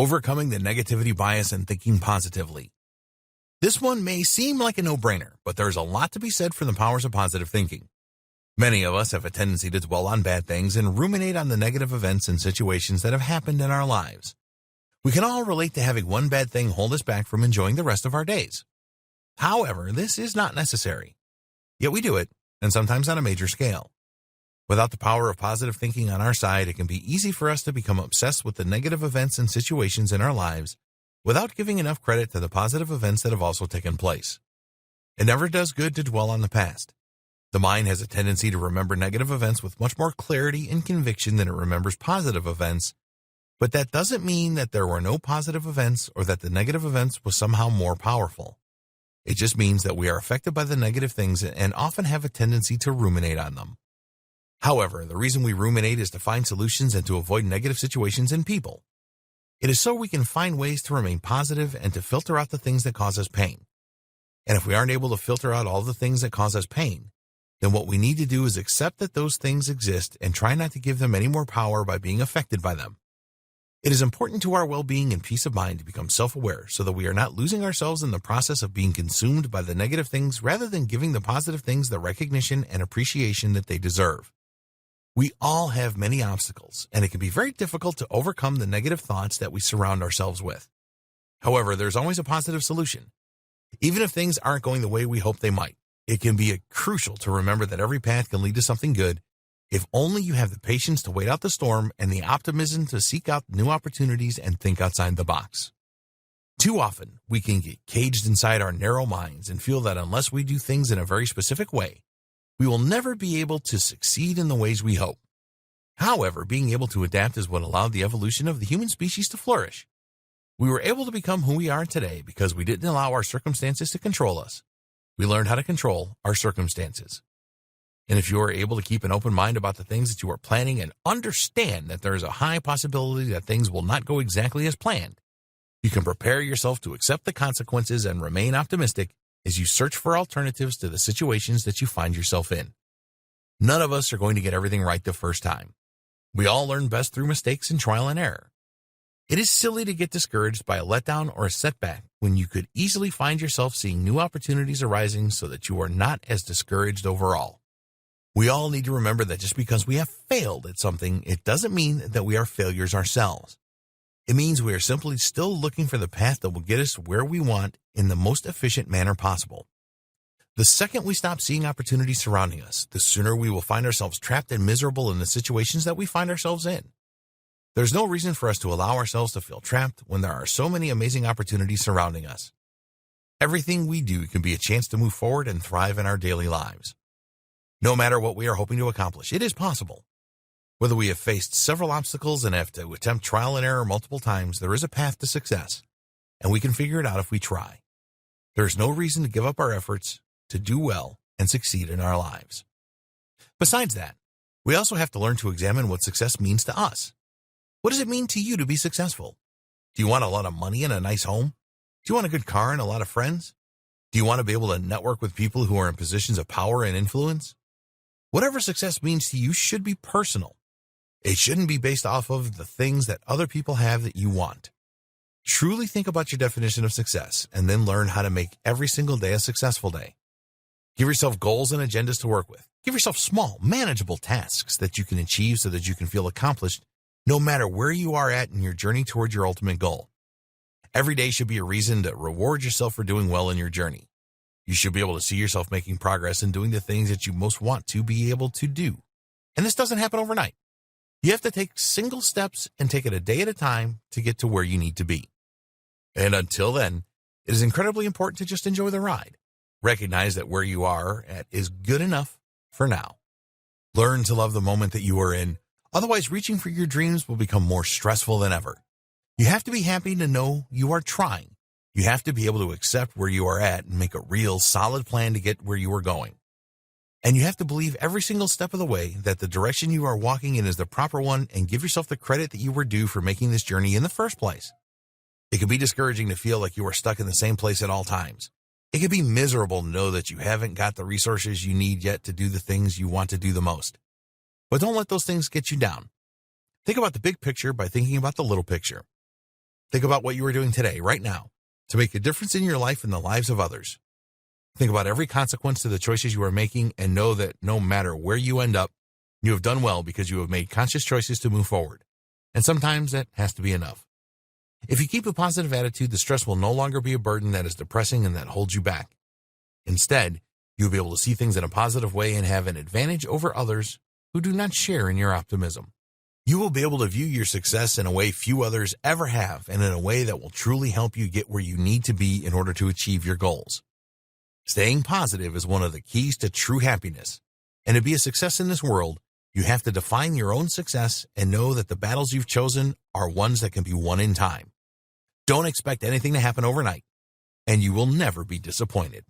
Overcoming the negativity bias and thinking positively. This one may seem like a no-brainer, but there's a lot to be said for the powers of positive thinking. Many of us have a tendency to dwell on bad things and ruminate on the negative events and situations that have happened in our lives. We can all relate to having one bad thing hold us back from enjoying the rest of our days. However, this is not necessary. Yet we do it, and sometimes on a major scale. Without the power of positive thinking on our side, it can be easy for us to become obsessed with the negative events and situations in our lives without giving enough credit to the positive events that have also taken place. It never does good to dwell on the past. The mind has a tendency to remember negative events with much more clarity and conviction than it remembers positive events, but that doesn't mean that there were no positive events or that the negative events was somehow more powerful. It just means that we are affected by the negative things and often have a tendency to ruminate on them. However, the reason we ruminate is to find solutions and to avoid negative situations and people. It is so we can find ways to remain positive and to filter out the things that cause us pain. And if we aren't able to filter out all the things that cause us pain, then what we need to do is accept that those things exist and try not to give them any more power by being affected by them. It is important to our well-being and peace of mind to become self-aware so that we are not losing ourselves in the process of being consumed by the negative things rather than giving the positive things the recognition and appreciation that they deserve. We all have many obstacles, and it can be very difficult to overcome the negative thoughts that we surround ourselves with. However, there's always a positive solution. Even if things aren't going the way we hope they might, it can be crucial to remember that every path can lead to something good if only you have the patience to wait out the storm and the optimism to seek out new opportunities and think outside the box. Too often, we can get caged inside our narrow minds and feel that unless we do things in a very specific way, we will never be able to succeed in the ways we hope. However, being able to adapt is what allowed the evolution of the human species to flourish. We were able to become who we are today because we didn't allow our circumstances to control us. We learned how to control our circumstances. And if you are able to keep an open mind about the things that you are planning and understand that there is a high possibility that things will not go exactly as planned, you can prepare yourself to accept the consequences and remain optimistic as you search for alternatives to the situations that you find yourself in. None of us are going to get everything right the first time. We all learn best through mistakes and trial and error. It is silly to get discouraged by a letdown or a setback when you could easily find yourself seeing new opportunities arising so that you are not as discouraged overall. We all need to remember that just because we have failed at something, it doesn't mean that we are failures ourselves. It means we are simply still looking for the path that will get us where we want in the most efficient manner possible. The second we stop seeing opportunities surrounding us, the sooner we will find ourselves trapped and miserable in the situations that we find ourselves in. There's no reason for us to allow ourselves to feel trapped when there are so many amazing opportunities surrounding us. Everything we do can be a chance to move forward and thrive in our daily lives. No matter what we are hoping to accomplish, it is possible. Whether we have faced several obstacles and have to attempt trial and error multiple times, there is a path to success, and we can figure it out if we try. There is no reason to give up our efforts to do well and succeed in our lives. Besides that, we also have to learn to examine what success means to us. What does it mean to you to be successful? Do you want a lot of money and a nice home? Do you want a good car and a lot of friends? Do you want to be able to network with people who are in positions of power and influence? Whatever success means to you should be personal. It shouldn't be based off of the things that other people have that you want. Truly think about your definition of success and then learn how to make every single day a successful day. Give yourself goals and agendas to work with. Give yourself small, manageable tasks that you can achieve so that you can feel accomplished no matter where you are at in your journey toward your ultimate goal. Every day should be a reason to reward yourself for doing well in your journey. You should be able to see yourself making progress and doing the things that you most want to be able to do. And this doesn't happen overnight. You have to take single steps and take it a day at a time to get to where you need to be. And until then, it is incredibly important to just enjoy the ride. Recognize that where you are at is good enough for now. Learn to love the moment that you are in. Otherwise, reaching for your dreams will become more stressful than ever. You have to be happy to know you are trying. You have to be able to accept where you are at and make a real, solid plan to get where you are going. And you have to believe every single step of the way that the direction you are walking in is the proper one and give yourself the credit that you were due for making this journey in the first place. It can be discouraging to feel like you are stuck in the same place at all times. It can be miserable to know that you haven't got the resources you need yet to do the things you want to do the most. But don't let those things get you down. Think about the big picture by thinking about the little picture. Think about what you are doing today, right now, to make a difference in your life and the lives of others. Think about every consequence to the choices you are making and know that no matter where you end up, you have done well because you have made conscious choices to move forward. And sometimes that has to be enough. If you keep a positive attitude, the stress will no longer be a burden that is depressing and that holds you back. Instead, you'll be able to see things in a positive way and have an advantage over others who do not share in your optimism. You will be able to view your success in a way few others ever have, and in a way that will truly help you get where you need to be in order to achieve your goals. Staying positive is one of the keys to true happiness. And to be a success in this world, you have to define your own success and know that the battles you've chosen are ones that can be won in time. Don't expect anything to happen overnight, and you will never be disappointed.